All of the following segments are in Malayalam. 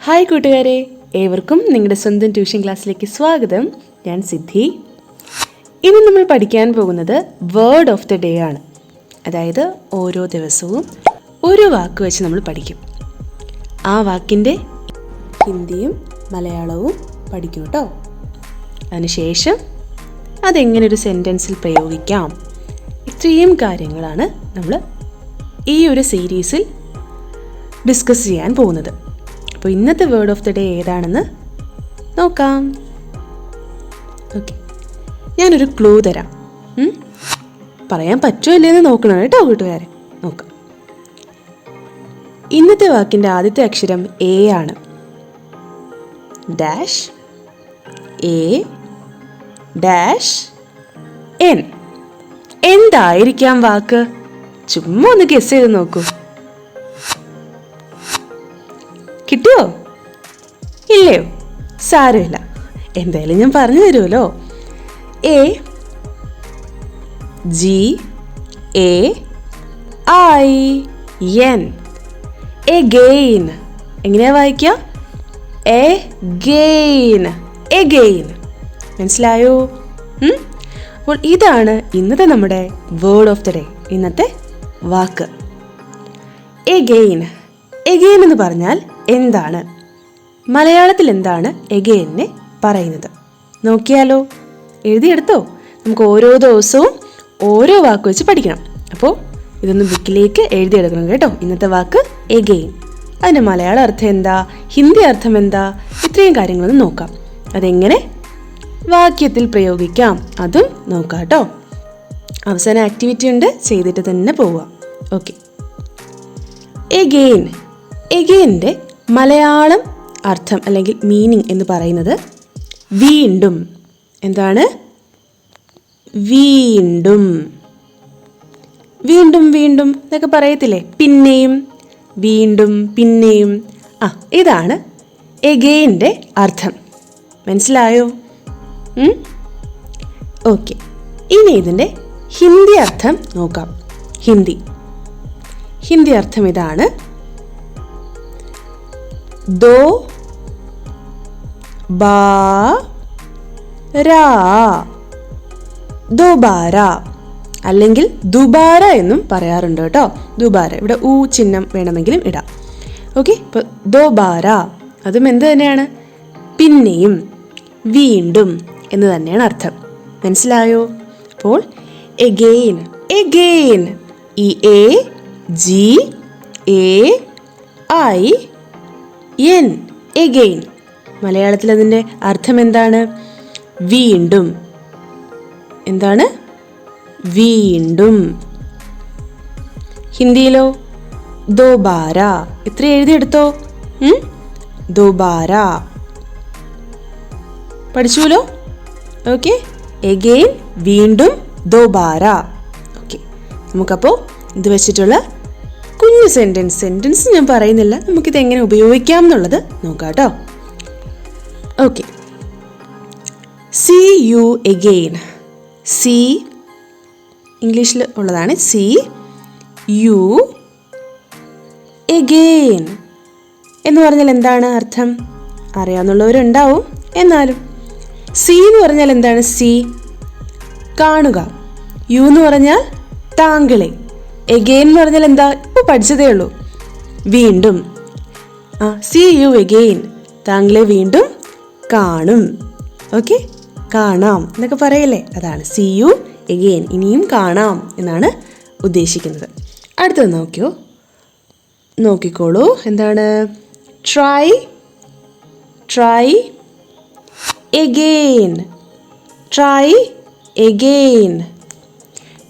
ഹായ് കൂട്ടുകാരെ, ഏവർക്കും നിങ്ങളുടെ സ്വന്തം ട്യൂഷൻ ക്ലാസ്സിലേക്ക് സ്വാഗതം. ഞാൻ സിദ്ധി. ഇനി നമ്മൾ പഠിക്കാൻ പോകുന്നത് വേർഡ് ഓഫ് ദ ഡേ ആണ്. അതായത് ഓരോ ദിവസവും ഒരു വാക്ക് വെച്ച് നമ്മൾ പഠിക്കും. ആ വാക്കിൻ്റെ ഹിന്ദിയും മലയാളവും പഠിക്കും കേട്ടോ. അതിനുശേഷം അതെങ്ങനെ ഒരു സെൻറ്റൻസിൽ പ്രയോഗിക്കാം, ഇത്രയും കാര്യങ്ങളാണ് നമ്മൾ ഈ ഒരു സീരീസിൽ ഡിസ്കസ് ചെയ്യാൻ പോകുന്നത്. അപ്പോൾ ഇന്നത്തെ വേർഡ് ഓഫ് ദ ഡേ ഏതാണെന്ന് നോക്കാം. ഓക്കെ, ഞാനൊരു ക്ലൂ തരാം. പറയാൻ പറ്റുമോ ഇല്ലയെന്ന് നോക്കണം കേട്ടോ കൂട്ടുകാരെ. നോക്കാം. ഇന്നത്തെ വാക്കിൻ്റെ ആദ്യത്തെ അക്ഷരം എ ആണ്. Dash A dash N. എന്തായിരിക്കാം വാക്ക്? ചുമ്മാ ഒന്ന് ഗസ് ചെയ്ത് നോക്കൂ. കിട്ടുമോ? ഇല്ലയോ? സാരമില്ല, എന്തായാലും ഞാൻ പറഞ്ഞു തരുമല്ലോ. A G A I N. Again. എങ്ങനെയാ വായിക്കാം? എഗെയിൻ. എഗെയിൻ. മനസ്സിലായോ? അപ്പോൾ ഇതാണ് ഇന്നത്തെ നമ്മുടെ വേർഡ് ഓഫ് ദ ഡേ, ഇന്നത്തെ വാക്ക്. എഗെയിൻ. എഗെയിൻ എന്ന് പറഞ്ഞാൽ എന്താണ്? മലയാളത്തിൽ എന്താണ് എഗെയിനെ പറയുന്നത്? നോക്കിയാലോ? എഴുതിയെടുത്തോ? നമുക്ക് ഓരോ ദിവസവും ഓരോ വാക്ക് വെച്ച് പഠിക്കണം. അപ്പോൾ ഇതൊന്ന് ബുക്കിലേക്ക് എഴുതിയെടുക്കണം കേട്ടോ. ഇന്നത്തെ വാക്ക് എഗെയിൻ. അതിൻ്റെ മലയാള അർത്ഥം എന്താ, ഹിന്ദി അർത്ഥം എന്താ, ഇത്രയും കാര്യങ്ങളൊന്നും നോക്കാം. അതെങ്ങനെ വാക്യത്തിൽ പ്രയോഗിക്കാം അതും നോക്കാം കേട്ടോ. അവസാന ആക്ടിവിറ്റി ഉണ്ട്, ചെയ്തിട്ട് തന്നെ പോവാം. ഓക്കെ. എഗെയിൻ. എഗെയിൻ്റെ മലയാളം അർത്ഥം അല്ലെങ്കിൽ മീനിങ് എന്ന് പറയുന്നത് വീണ്ടും. എന്താണ്? വീണ്ടും. വീണ്ടും വീണ്ടും എന്നൊക്കെ പറയത്തില്ലേ? പിന്നെയും, വീണ്ടും, പിന്നെയും. ഇതാണ് എഗെയിൻ്റെ അർത്ഥം. മനസ്സിലായോ? ഓക്കെ, ഇനി ഇതിൻ്റെ ഹിന്ദി അർത്ഥം നോക്കാം. ഹിന്ദി അർത്ഥം ഇതാണ്. ദോ ബാരാ. ദോബാര അല്ലെങ്കിൽ ദുബാര എന്നും പറയാറുണ്ട് കേട്ടോ. ദുബാര, ഇവിടെ ഊ ചിഹ്നം വേണമെങ്കിലും ഇടാം. ഓക്കെ, ഇപ്പോൾ ദോബാര അതും എന്ത് തന്നെയാണ്? പിന്നെയും, വീണ്ടും എന്ന് തന്നെയാണ് അർത്ഥം. മനസ്സിലായോ? അപ്പോൾ again. Again. E A G A I N. Again. മലയാളത്തിൽ അതിൻ്റെ അർത്ഥം എന്താണ്? വീണ്ടും. എന്താണ്? വീണ്ടും. ഹിന്ദിയിലോ? ദോബാര. ഇത്ര എഴുതിയെടുത്തോ? ദോബാര. പഠിച്ചുല്ലോ? ഓക്കെ. എഗെയിൻ, വീണ്ടും, ദോബാര. ഓക്കെ, നമുക്കപ്പോൾ ഇത് വെച്ചിട്ടുള്ള കുഞ്ഞു സെൻറ്റൻസ് ഞാൻ പറയുന്നില്ല, നമുക്കിത് എങ്ങനെ ഉപയോഗിക്കാം എന്നുള്ളത് നോക്കാം കേട്ടോ. Okay. See you again. See ഇംഗ്ലീഷിൽ ഉള്ളതാണ്. സീ യു എഗെയിൻ എന്ന് പറഞ്ഞാൽ എന്താണ് അർത്ഥം? അറിയാവുന്നവരുണ്ടാവും, എന്നാലും സീ എന്ന് പറഞ്ഞാൽ എന്താണ്? സീ കാണുക. യു എന്ന് പറഞ്ഞാൽ താങ്കളെ. എഗെയിൻ എന്ന് പറഞ്ഞാൽ എന്താ? ഇപ്പോൾ പഠിച്ചതേ ഉള്ളൂ. വീണ്ടും. See you again. താങ്കളെ വീണ്ടും കാണും. ഓക്കെ, കാണാം എന്നൊക്കെ പറയല്ലേ, അതാണ് സീ യു എഗെയിൻ. ഇനിയും കാണാം എന്നാണ് ഉദ്ദേശിക്കുന്നത്. അടുത്തത് നോക്കിക്കോളൂ. എന്താണ്? Try again. Try again.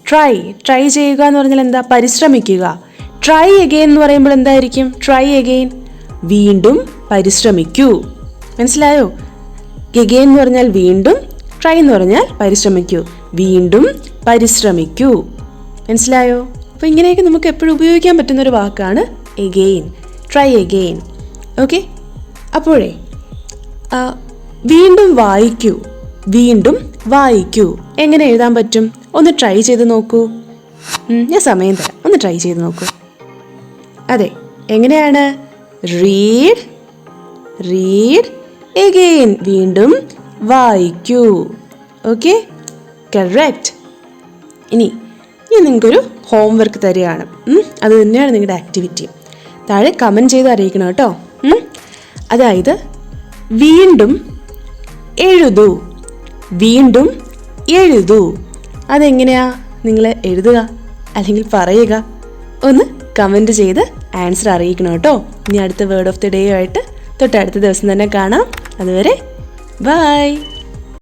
Try ചെയ്യുക എന്ന് പറഞ്ഞാൽ എന്താ? പരിശ്രമിക്കുക. ട്രൈ എഗെയിൻ എന്ന് പറയുമ്പോൾ എന്തായിരിക്കും? ട്രൈ എഗെയിൻ, വീണ്ടും പരിശ്രമിക്കൂ. മനസ്സിലായോ? എഗെയിൻ എന്ന് പറഞ്ഞാൽ വീണ്ടും, ട്രൈ എന്ന് പറഞ്ഞാൽ പരിശ്രമിക്കൂ. വീണ്ടും പരിശ്രമിക്കൂ. മനസ്സിലായോ? അപ്പോൾ ഇങ്ങനെയൊക്കെ നമുക്ക് എപ്പോഴും ഉപയോഗിക്കാൻ പറ്റുന്നൊരു വാക്കാണ് എഗെയിൻ. Try again. ഓക്കെ. അപ്പോഴേ വീണ്ടും വായിക്കൂ. വീണ്ടും വായിക്കൂ എങ്ങനെ എഴുതാൻ പറ്റും? ഒന്ന് ട്രൈ ചെയ്ത് നോക്കൂ. ഞാൻ സമയം തരാം, ഒന്ന് ട്രൈ ചെയ്ത് നോക്കൂ. അതെ, എങ്ങനെയാണ്? Read read again. വീണ്ടും വായിക്കൂ. Okay, correct. ഇനി ഞാൻ നിങ്ങൾക്കൊരു ഹോംവർക്ക് തരികയാണ്. അത് തന്നെയാണ് നിങ്ങളുടെ ആക്ടിവിറ്റി. താഴെ കമൻറ്റ് ചെയ്ത് അറിയിക്കണം കേട്ടോ. അതായത് വീണ്ടും എഴുതൂ. വീണ്ടും എഴുതൂ. അതെങ്ങനെയാ നിങ്ങൾ എഴുതുക അല്ലെങ്കിൽ പറയുക? ഒന്ന് കമൻറ്റ് ചെയ്ത് ആൻസർ അറിയിക്കണം കേട്ടോ. ഇനി അടുത്ത വേർഡ് ഓഫ് ദി ഡേ ആയിട്ട് തൊട്ടടുത്ത ദിവസം തന്നെ കാണാം. അതുവരെ ബൈ.